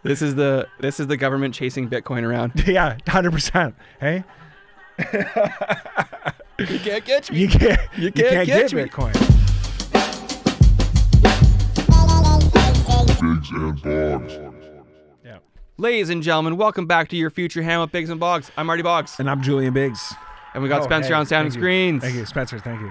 This is the government chasing Bitcoin around. Yeah, 100%. Hey, You can't catch me. you can't catch get me. Bitcoin. Biggs and Boggs. Yeah. Ladies and gentlemen, welcome back to your future ham with Biggs and Boggs. I'm Marty Boggs. And I'm Julian Biggs. And we got Spencer on sound and screens. Thank you, Spencer. Thank you.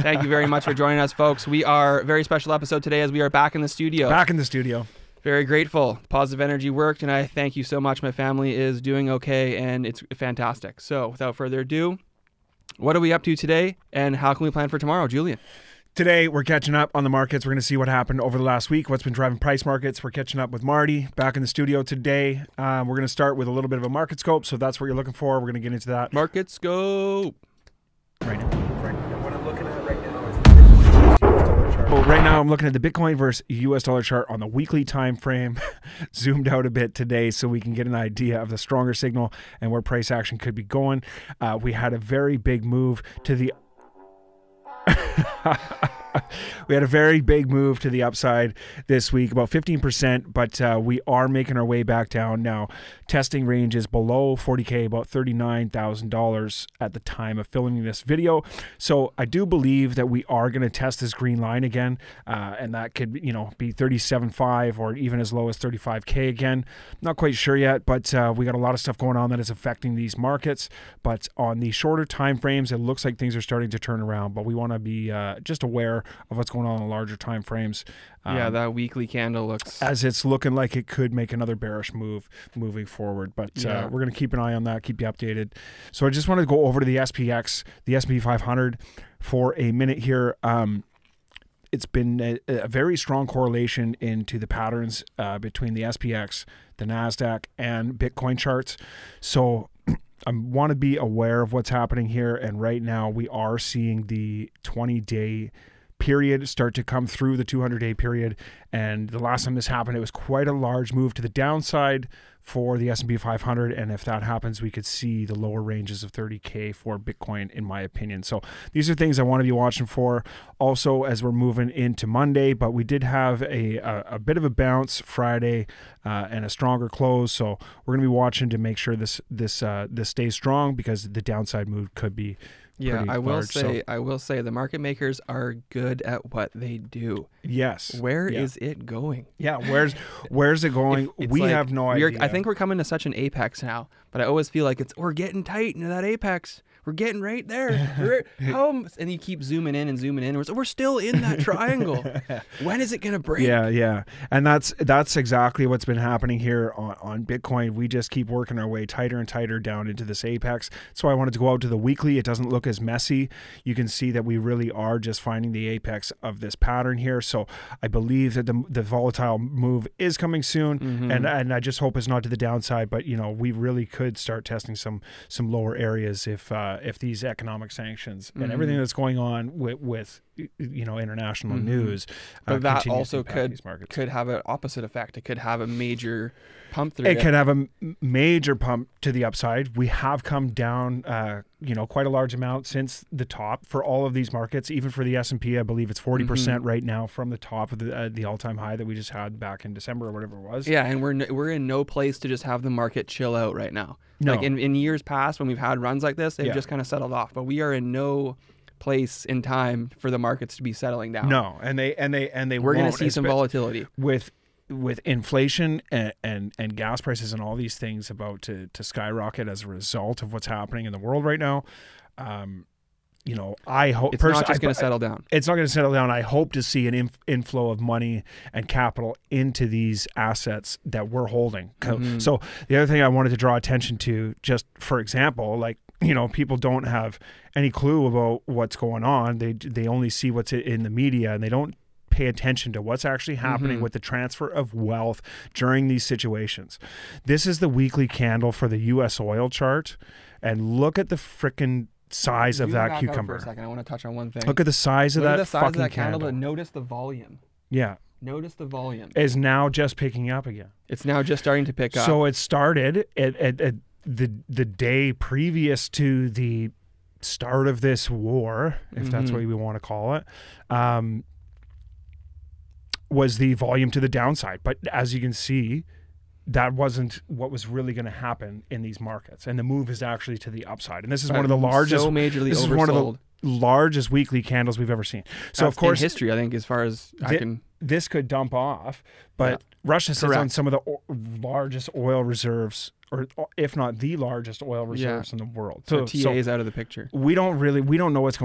Thank you very much for joining us, folks. We are a very special episode today as we are back in the studio. Back in the studio. Very grateful. Positive energy worked, and I thank you so much. My family is doing okay, and it's fantastic. So without further ado, what are we up to today, and how can we plan for tomorrow, Julian? Today, we're catching up on the markets. We're going to see what happened over the last week, what's been driving price markets. We're catching up with Marty back in the studio today. We're going to start with a little bit of a market scope. So if that's what you're looking for, we're going to get into that. Market scope. Right now. What I'm looking at right now is the US dollar chart. Well, right now I'm looking at the Bitcoin versus US dollar chart on the weekly time frame, zoomed out a bit today so we can get an idea of the stronger signal and where price action could be going. We had a very big move to the we had a very big move to the upside this week, about 15%, but we are making our way back down now. Testing range is below 40K, about $39,000 at the time of filming this video. So I do believe that we are going to test this green line again, and that could, be 37.5 or even as low as 35K again. Not quite sure yet, but we got a lot of stuff going on that is affecting these markets. But on the shorter time frames, it looks like things are starting to turn around, but we want to be just aware of what's going on in larger time frames. Yeah, that weekly candle looks... As it's looking like it could make another bearish move moving forward. But we're going to keep an eye on that, keep you updated. So I just wanted to go over to the SPX, the S&P 500 for a minute here. It's been a very strong correlation into the patterns between the SPX, the NASDAQ, and Bitcoin charts. So I want to be aware of what's happening here. And right now we are seeing the 20-day period start to come through the 200-day period. And the last time this happened, it was quite a large move to the downside for the S&P 500. And if that happens, we could see the lower ranges of 30K for Bitcoin, in my opinion. So these are things I want to be watching for also as we're moving into Monday. But we did have a bit of a bounce Friday and a stronger close. So we're going to be watching to make sure this stays strong, because the downside move could be I will say the market makers are good at what they do. Yes. Where is it going? Yeah, where's it going? We have no idea. I think we're coming to such an apex now, but I always feel like we're getting tight into that apex. We're getting right there. And you keep zooming in and zooming in. We're still in that triangle. When is it going to break? Yeah. And that's exactly what's been happening here on Bitcoin. We just keep working our way tighter and tighter down into this apex. So I wanted to go out to the weekly. It doesn't look as messy. You can see that we really are just finding the apex of this pattern here. So I believe that the volatile move is coming soon, and I just hope it's not to the downside. But we really could start testing some lower areas if these economic sanctions and everything that's going on with international news, but that also could have an opposite effect. It could have a major pump through. It could have a major pump to the upside. We have come down, quite a large amount since the top for all of these markets. Even for the S&P, I believe it's 40% right now from the top of the all-time high that we just had back in December or whatever it was. Yeah, and we're in no place to just have the market chill out right now. No. Like in years past when we've had runs like this, they've just kind of settled off. But we are in no place in time for the markets to be settling down. No, and they we're going to see some volatility with inflation and gas prices and all these things about to skyrocket as a result of what's happening in the world right now. I hope it's not just going to settle down. It's not going to settle down. I hope to see an inflow of money and capital into these assets that we're holding. So the other thing I wanted to draw attention to, just for example, people don't have any clue about what's going on. They only see what's in the media, and they don't pay attention to what's actually happening with the transfer of wealth during these situations. This is the weekly candle for the U.S. oil chart, and look at the frickin' size of that cucumber. For a second, I want to touch on one thing. Look at the size of that fucking candle. But notice the volume. Yeah. Notice the volume. Is now just picking up again. It's now just starting to pick up. So it started at the day previous to the start of this war, if that's what we want to call it. was the volume to the downside. But as you can see, that wasn't what was really going to happen in these markets, and the move is actually to the upside. And this is one of the largest, so majorly this is one of the largest weekly candles we've ever seen. So that's of course, in history, I think, as far as this could dump off, but Russia sits on some of the largest oil reserves, or if not the largest oil reserves in the world. So TA is out of the picture. We don't know what's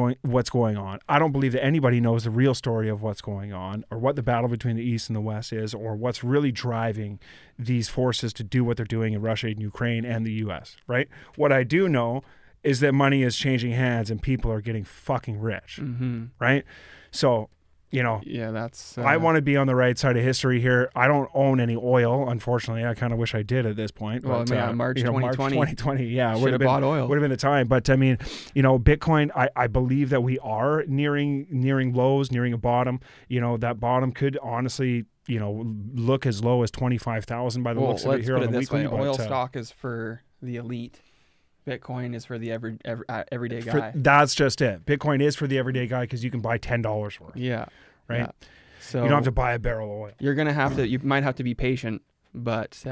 going on. I don't believe that anybody knows the real story of what's going on, or what the battle between the East and the West is, or what's really driving these forces to do what they're doing in Russia and Ukraine and the U.S., right? What I do know is that money is changing hands and people are getting fucking rich, right? So, you know, that's. I want to be on the right side of history here. I don't own any oil, unfortunately. I kind of wish I did at this point. Well, but, March 2020. March 2020, yeah, should have bought oil. Would have been the time. But I mean, you know, Bitcoin. I believe that we are nearing lows, nearing a bottom. You know, that bottom could honestly, you know, look as low as 25,000 by the looks of it here on the weekly. Oil stock is for the elite. Bitcoin is for the everyday guy. That's just it. Bitcoin is for the everyday guy because you can buy $10 worth. Yeah. Right. Yeah. So you don't have to buy a barrel of oil. You're gonna have to. You might have to be patient, but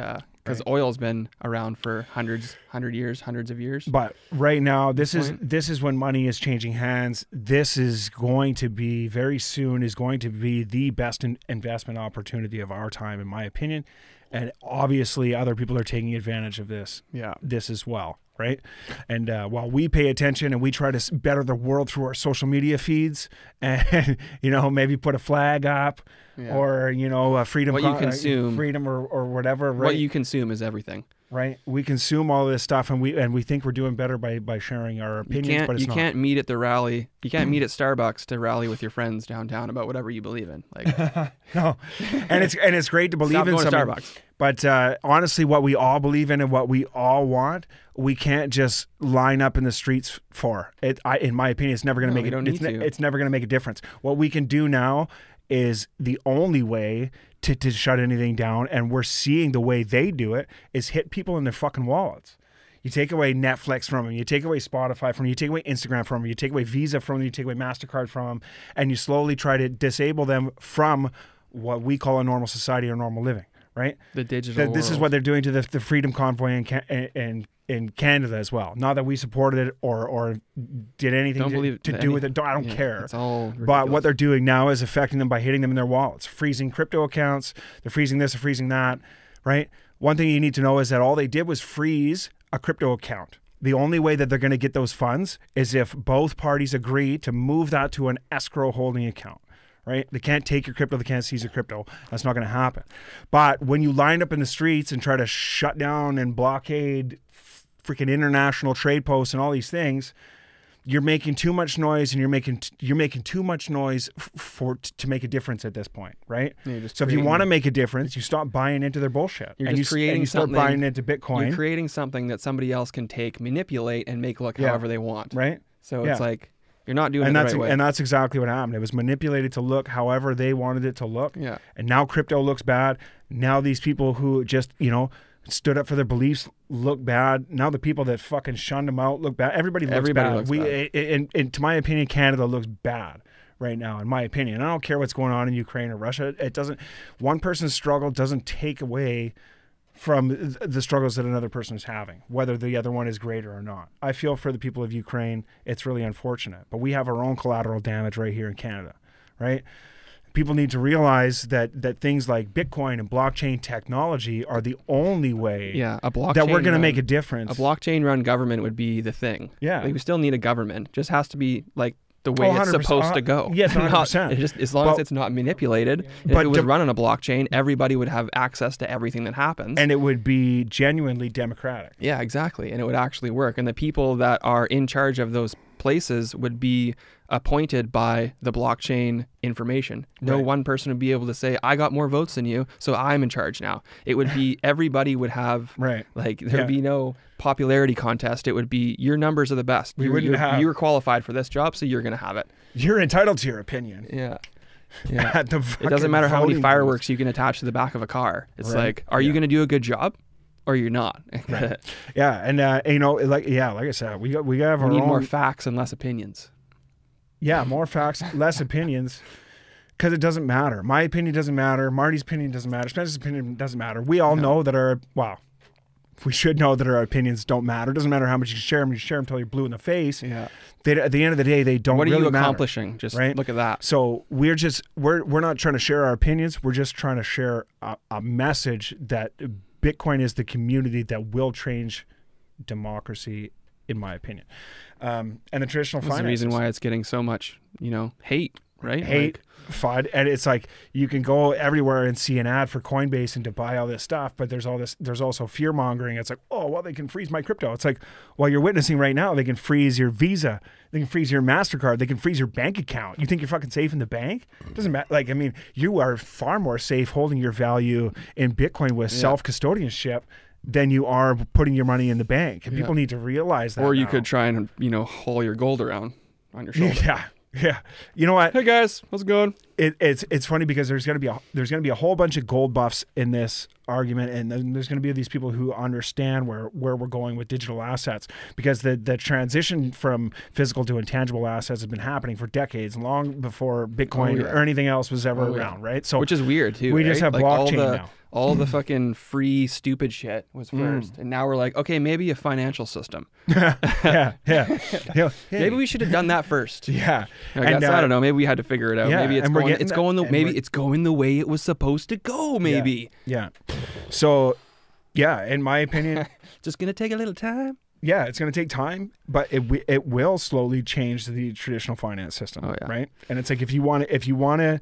because oil's been around for hundreds of years. But right now, this is when money is changing hands. This is going to be very soon is going to be the best investment opportunity of our time, in my opinion. And obviously, other people are taking advantage of this. Yeah. This as well. Right. And while we pay attention and we try to better the world through our social media feeds and, you know, maybe put a flag up or, you know, freedom, what you consume, freedom or whatever. Right? What you consume is everything. Right. We consume all this stuff and we think we're doing better by sharing our opinions, but it's not. You can't meet at the rally. You can't meet at Starbucks to rally with your friends downtown about whatever you believe in. Like no. And it's great to believe in something. Starbucks. But honestly, what we all believe in and what we all want, we can't just line up in the streets for it. In my opinion, it's never going to make it. It's never going to make a difference. What we can do now is the only way to shut anything down, and we're seeing the way they do it is hit people in their fucking wallets. You take away Netflix from them, you take away Spotify from them, you take away Instagram from them, you take away Visa from them, you take away MasterCard from them, and you slowly try to disable them from what we call a normal society or normal living. Right, the digital world. This is what they're doing to the Freedom Convoy in Canada as well. Not that we supported it or did anything to do with it. I don't care. It's all ridiculous. But what they're doing now is affecting them by hitting them in their wallets, freezing crypto accounts. They're freezing this, they're freezing that. Right. One thing you need to know is that all they did was freeze a crypto account. The only way that they're going to get those funds is if both parties agree to move that to an escrow holding account. Right? They can't take your crypto. They can't seize your crypto. That's not going to happen. But when you line up in the streets and try to shut down and blockade freaking international trade posts and all these things, you're making too much noise, and you're making too much noise to make a difference at this point, right? So if you want to make a difference, you stop buying into their bullshit, and you start buying into Bitcoin. You're creating something that somebody else can take, manipulate, and make look however they want. Right? So it's like. You're not doing it the right way. And that's exactly what happened. It was manipulated to look however they wanted it to look. Yeah. And now crypto looks bad. Now these people who just, you know, stood up for their beliefs look bad. Now the people that fucking shunned them out look bad. Everybody looks bad. And to my opinion, Canada looks bad right now, in my opinion. I don't care what's going on in Ukraine or Russia. It doesn't. One person's struggle doesn't take away from the struggles that another person is having, whether the other one is greater or not. I feel for the people of Ukraine. It's really unfortunate, but we have our own collateral damage right here in Canada, right? People need to realize that things like Bitcoin and blockchain technology are the only way that we're going to make a difference. A blockchain-run government would be the thing. Yeah. Like, we still need a government. It just has to be like the way it's supposed to go. Yes, 100%. Just as long as it's not manipulated. If it was run on a blockchain, everybody would have access to everything that happens. And it would be genuinely democratic. Yeah, exactly. And it would actually work. And the people that are in charge of those places would be appointed by the blockchain information. No one person would be able to say, I got more votes than you, so I'm in charge now. It would be, everybody would have, like, there'd be no popularity contest. It would be, your numbers are the best. You're qualified for this job, so you're going to have it. You're entitled to your opinion. Yeah. It doesn't matter how many fireworks you can attach to the back of a car. It's like, are you going to do a good job? Or you're not. Yeah, and you know, like I said, we need more facts and less opinions. Yeah, more facts, less opinions, Because it doesn't matter. My opinion doesn't matter. Marty's opinion doesn't matter. Spencer's opinion doesn't matter. We all know that we should know that our opinions don't matter. It doesn't matter how much you share them. You share them until you're blue in the face. Yeah. At the end of the day, they don't really matter. What are you accomplishing? Just right? Look at that. So we're not trying to share our opinions. We're just trying to share a message that Bitcoin is the community that will change democracy, in my opinion. And the traditional finance. That's the reason why it's getting so much, hate, right? Hate, FUD, and it's like you can go everywhere and see an ad for Coinbase and to buy all this stuff, but there's also fear mongering. It's like, oh well, they can freeze my crypto. It's like, well, you're witnessing right now, they can freeze your Visa, they can freeze your MasterCard, they can freeze your bank account. You think you're fucking safe in the bank? It doesn't matter. Like, I mean, you are far more safe holding your value in Bitcoin with self-custodianship than you are putting your money in the bank. And people need to realize that. Or you could try and haul your gold around on your shoulder. Yeah. You know what? Hey guys, how's it going? It's funny because there's gonna be a whole bunch of gold buffs in this argument, and then there's gonna be these people who understand where we're going with digital assets, because the transition from physical to intangible assets has been happening for decades, long before Bitcoin or anything else was ever around, right? So which is weird too. We just have blockchain now. All the fucking free stupid shit was first, and now we're like, okay, maybe a financial system. Yeah. Maybe we should have done that first. Yeah, I don't know. Maybe we had to figure it out. Yeah, maybe it's going the way it was supposed to go. Maybe. Yeah. So, in my opinion, just gonna take a little time. Yeah, it's going to take time, but it will slowly change the traditional finance system, right? And it's like if you want to.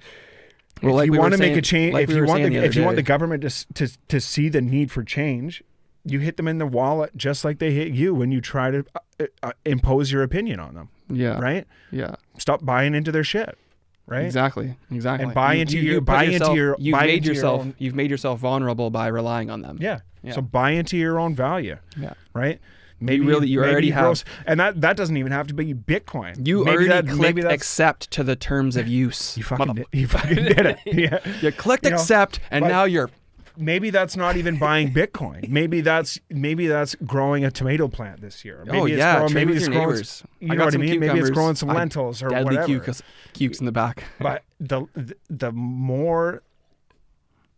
Well, if you want to make a change, if you want the government to see the need for change, you hit them in the wallet just like they hit you when you try to impose your opinion on them. Yeah. Right. Yeah. Stop buying into their shit. Right. Exactly. And you've made yourself vulnerable by relying on them. Yeah. So buy into your own value. Yeah. Right. Maybe you already have, and that doesn't even have to be Bitcoin. You already clicked accept to the terms of use. You fucking did it. Yeah. You clicked accept, and now you're. Maybe that's not even buying Bitcoin. Maybe that's growing a tomato plant this year. Maybe maybe it's growing. You know what I mean? Maybe it's growing some lentils or whatever. Cukes in the back. But the more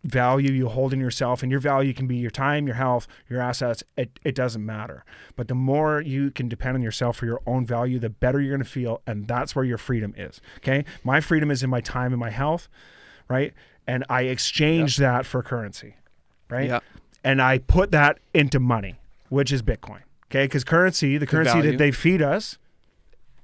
value you hold in yourself, and your value can be your time, your health, your assets, it doesn't matter. But the more you can depend on yourself for your own value, the better you're going to feel, and that's where your freedom is. Okay? My freedom is in my time and my health, right? And I exchange that for currency, right? Yeah. And I put that into money, which is Bitcoin. Okay? Because currency that they feed us,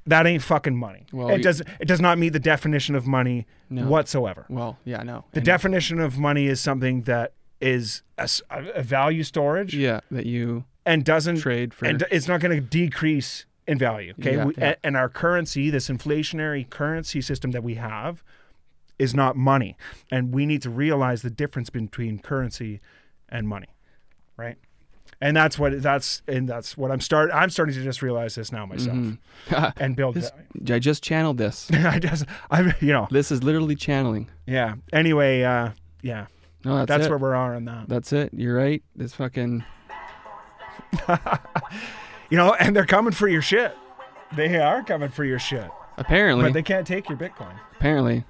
that ain't fucking money. Well, it does not meet the definition of money whatsoever. Well, yeah, no. The definition of money is something that is a value storage. Yeah, that you and doesn't trade for, and it's not going to decrease in value. Okay, and our currency, this inflationary currency system that we have, is not money, and we need to realize the difference between currency and money, right? And that's what I'm starting to just realize this now myself, and build. I just channeled this. This is literally channeling. Yeah. Anyway, yeah. No, that's where we are on that. That's it. You're right. This fucking. And they're coming for your shit. They are coming for your shit. Apparently. But they can't take your Bitcoin. Apparently.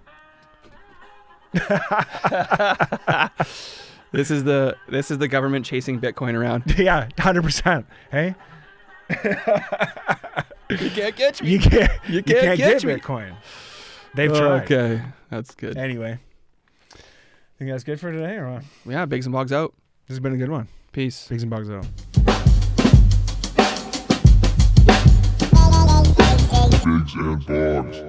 This is the government chasing Bitcoin around. Yeah, 100%. Hey, you can't catch me. You can't get me. Bitcoin. They've tried. Okay, that's good. Anyway, think that's good for today, or what? Yeah, Biggs and Boggs out. This has been a good one. Peace. Biggs and Boggs out. Biggs and Boggs.